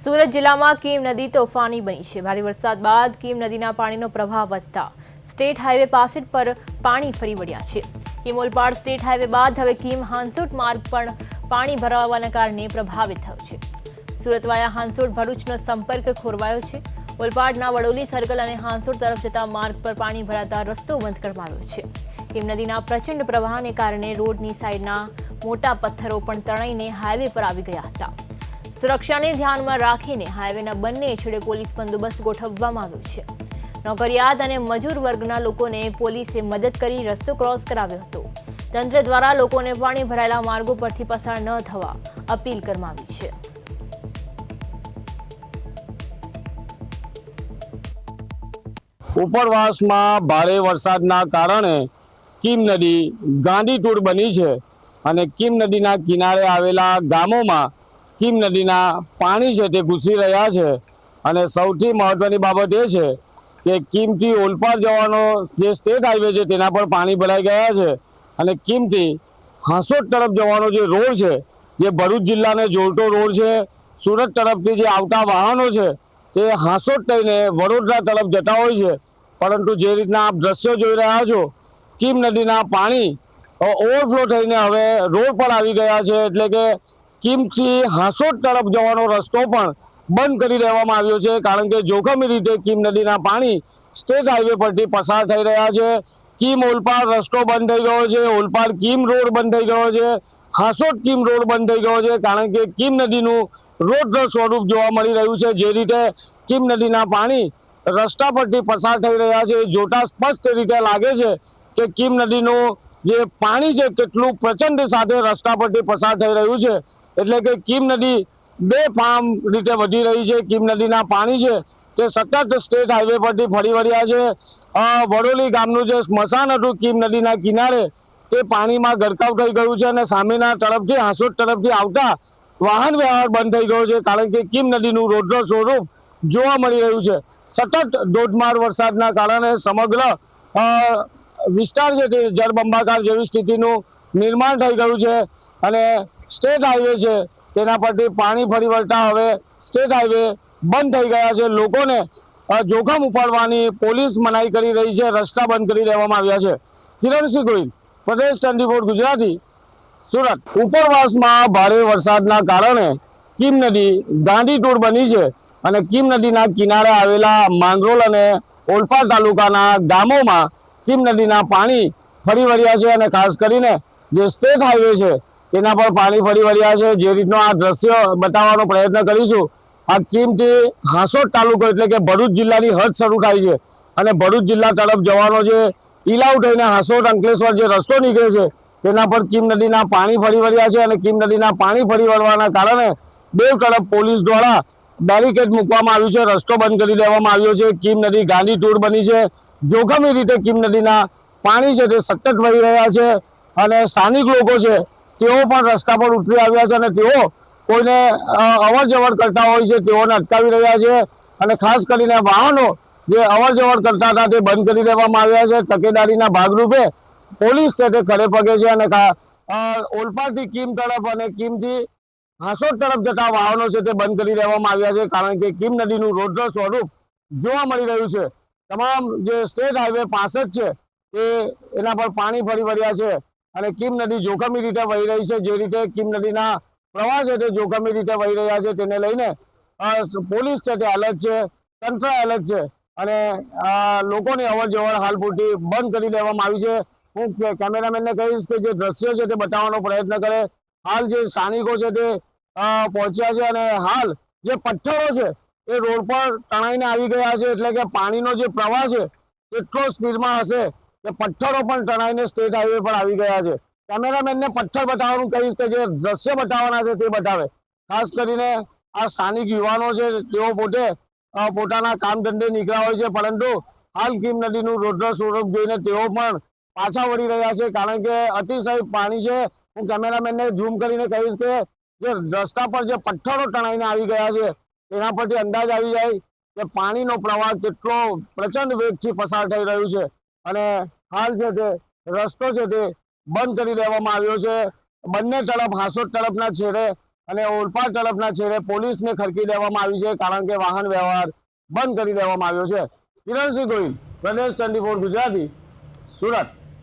સુરત જિલ્લામાં કીમ નદી તોફાની બની છે। ભારે વરસાદ બાદ કીમ નદીના પાણીનો પ્રવાહ વધતા સ્ટેટ હાઈવે પાસે પર પાણી ફરી વળ્યા છે। કીમ ઓલપાડ સ્ટેટ હાઈવે બાદ હવે કીમ હાંસોટ માર્ગ પણ પાણી ભરાવાના કારણે પ્રભાવિત થયો છે। સુરત વાયા હાંસોટ ભરૂચનો સંપર્ક ખોરવાયો છે। ઓલપાડના વડોલી સર્કલ અને હાંસોટ તરફ જતા માર્ગ પર પાણી ભરાતા રસ્તો બંધ કરવામાં આવ્યો છે। કીમ નદીના પ્રચંડ પ્રવાહને કારણે રોડની સાઈડના મોટા પથ્થરો પણ તણાઈને હાઈવે પર આવી ગયા હતા। સુરક્ષાને ધ્યાનમાં રાખીને હાઈવેના બંને છેડે પોલીસ બંદોબસ્ત ગોઠવવામાં આવ્યો છે। નોકરિયાત અને મજૂર વર્ગના લોકોને પોલીસે મદદ કરી રસ્તો ક્રોસ કરાવ્યો હતો। તંત્ર દ્વારા લોકોને પાણી ભરાયેલા માર્ગો પરથી પસાર ન થવા અપીલ કરવામાં આવી છે। ઉપરવાસમાં ભારે વરસાદના કારણે કીમ નદી ગાંડીતુર બની છે અને કીમ નદીના કિનારે આવેલા ગામોમાં કીમ નદીના પાણી છે તે ઘૂસી રહ્યા છે। અને સૌથી મહત્વની બાબત એ છે કે કીમથી ઓલપાડ જવાનો જે સ્ટેટ હાઈવે છે તેના પર પાણી ભરાઈ ગયા છે અને કીમથી હાંસોટ તરફ જવાનો જે રોડ છે, જે ભરૂચ જિલ્લાને જોડતો રોડ છે, સુરત તરફથી જે આવતા વાહનો છે તે હાંસોટ થઈને વડોદરા તરફ જતા હોય છે, પરંતુ જે રીતના આપ દ્રશ્યો જોઈ રહ્યા છો, કીમ નદીના પાણી ઓવરફ્લો થઈને હવે રોડ પર આવી ગયા છે। એટલે કે કીમથી હાંસોટ તરફ જવાનો રસ્તો પણ બંધ કરી દેવામાં આવ્યો છે, કારણ કે જોખમી રીતે કીમ નદીના પાણી સ્ટેટ હાઈવે પરથી પસાર થઈ રહ્યા છે। કીમ ઓલપાડ રસ્તો બંધ થઈ ગયો છે, ઓલપાડ કીમ રોડ બંધ થઈ ગયો છે, હાંસોટ કીમ રોડ બંધ થઈ ગયો છે, કારણ કે કીમ નદીનું રૌદ્ર સ્વરૂપ જોવા મળી રહ્યું છે। જે રીતે કીમ નદીના પાણી રસ્તા પરથી પસાર થઈ રહ્યા છે, જોતા સ્પષ્ટ રીતે લાગે છે કે કીમ નદીનું જે પાણી છે કેટલું પ્રચંડ સાથે રસ્તા પરથી પસાર થઈ રહ્યું છે। એટલે કે કીમ નદી બેફામ રીતે વધી રહી છે। કીમ નદીના પાણી છે તે સતત સ્ટેટ હાઈવે પરથી ફરી વળ્યા છે। વડોલી ગામનું જે સ્મશાન હતું કીમ નદીના કિનારે તે પાણીમાં ગરકાવ થઈ ગયું છે અને સામેના તરફથી હાંસોટ તરફથી આવતા વાહન વ્યવહાર બંધ થઈ ગયો છે, કારણ કે કીમ નદીનું રૌદ્ર સ્વરૂપ જોવા મળી રહ્યું છે। સતત ધોધમાર વરસાદના કારણે સમગ્ર વિસ્તાર છે તે જળબંબાકાર જેવી સ્થિતિનું નિર્માણ થઈ ગયું છે અને સ્ટેટ હાઈવે છે તેના પરથી પાણી ફરી વળતા હવે સ્ટેટ હાઈવે બંધ થઈ ગયા છે। લોકોને જોખમ ઉપાડવાની પોલીસ મનાઈ કરી રહી છે, રસ્તા બંધ કરી દેવામાં આવ્યા છે। કિરણસિંહ ગોહિલ, પ્રદેશ 24 ગુજરાતી, સુરત। ઉપરવાસમાં ભારે વરસાદના કારણે કીમ નદી ગાંડીતુર બની છે અને કીમ નદીના કિનારે આવેલા માંગરોળ અને ઓલપાડ તાલુકાના ગામોમાં કીમ નદીના પાણી ફરી વળ્યા છે અને ખાસ કરીને જે સ્ટેટ હાઈવે છે તેના પર પાણી ફરી વળ્યા છે। જે રીતનો આ દ્રશ્ય બતાવવાનો પ્રયત્ન કરીશું, આ કીમથી હાંસોટ તાલુકો એટલે કે ભરૂચ જિલ્લાની હદ શરૂ થાય છે અને ભરૂચ જિલ્લા તરફ જવાનો જે ઇલાવ થઈને હાંસોટ અંકલેશ્વર જે રસ્તો નીકળે છે તેના પર કીમ નદીના પાણી ફરી વળ્યા છે અને કીમ નદીના પાણી ફરી વળવાના કારણે બે તરફ પોલીસ દ્વારા બેરિકેડ મૂકવામાં આવ્યું છે, રસ્તો બંધ કરી દેવામાં આવ્યો છે। કીમ નદી ગાંડીતુર બની છે, જોખમી રીતે કીમ નદીના પાણી છે તે સતત વહી રહ્યા છે અને સ્થાનિક લોકો છે તેઓ પણ રસ્તા પર ઉતરી આવ્યા છે અને તેઓ કોઈને અવર જવર કરતા હોય છે તેઓને અટકાવી રહ્યા છે અને ખાસ કરીને વાહનો જે અવર જવર કરતા હતા તે બંધ કરી દેવામાં આવ્યા છે। તકેદારીના ભાગરૂપે પોલીસ છે તે ખડે પગે છે અને ઓલપાડથી કીમ તરફ અને કીમથી હાંસોટ તરફ જતા વાહનો છે તે બંધ કરી દેવામાં આવ્યા છે, કારણ કે કીમ નદીનું રૌદ્ર સ્વરૂપ જોવા મળી રહ્યું છે। તમામ જે સ્ટેટ હાઈવે પાસે જ છે તે એના પર પાણી ફરી વળ્યા છે અને કીમ નદી જોખમી રીતે વહી રહી છે। જે રીતે કીમ નદીના પ્રવાહ છે તે જોખમી રીતે વહી રહ્યા છે તેને લઈને પોલીસ છે તે એલર્ટ છે, તંત્ર એલર્ટ છે અને લોકોની અવર જવર હાલ પૂરતી બંધ કરી દેવામાં આવી છે। હું કેમેરામેનને કહીશ કે જે દ્રશ્ય છે તે બતાવવાનો પ્રયત્ન કરે। હાલ જે સ્થાનિકો છે તે પહોંચ્યા છે અને હાલ જે પથ્થરો છે એ રોડ પર તણાઈને આવી ગયા છે, એટલે કે પાણીનો જે પ્રવાહ છે એટલો સ્પીડમાં હશે કે પથ્થરો પણ તણાઈને સ્ટેટ હાઈવે પર આવી ગયા છે। કેમેરામેનને પથ્થર બતાવવાનું કહીશ કે જે દ્રશ્ય બતાવવાના છે તે બતાવે। ખાસ કરીને આ સ્થાનિક યુવાનો છે તેઓ પોતે પોતાના કામ ધંધે નીકળ્યા હોય છે, પરંતુ હાલ કીમ નદીનું રૌદ્ર સ્વરૂપ જોઈને તેઓ પણ પાછા વળી રહ્યા છે, કારણ કે અતિશય પાણી છે। હું કેમેરામેનને ઝૂમ કરીને કહીશ કે જે રસ્તા પર જે પથ્થરો તણાઈને આવી ગયા છે તેના પરથી અંદાજ આવી જાય કે પાણીનો પ્રવાહ કેટલો પ્રચંડ વેગથી પસાર થઈ રહ્યું છે અને હાલ છે તે રસ્તો છે તે બંધ કરી દેવામાં આવ્યો છે। બંને તરફ હાંસોટ તરફના છેડે અને ઓલપાડ તરફના છેડે પોલીસને ખડકી દેવામાં આવી છે, કારણ કે વાહન વ્યવહાર બંધ કરી દેવામાં આવ્યો છે. કિરણસિંહ ગોહિલ, પ્રદેશ 24 ગુજરાતી, સુરત.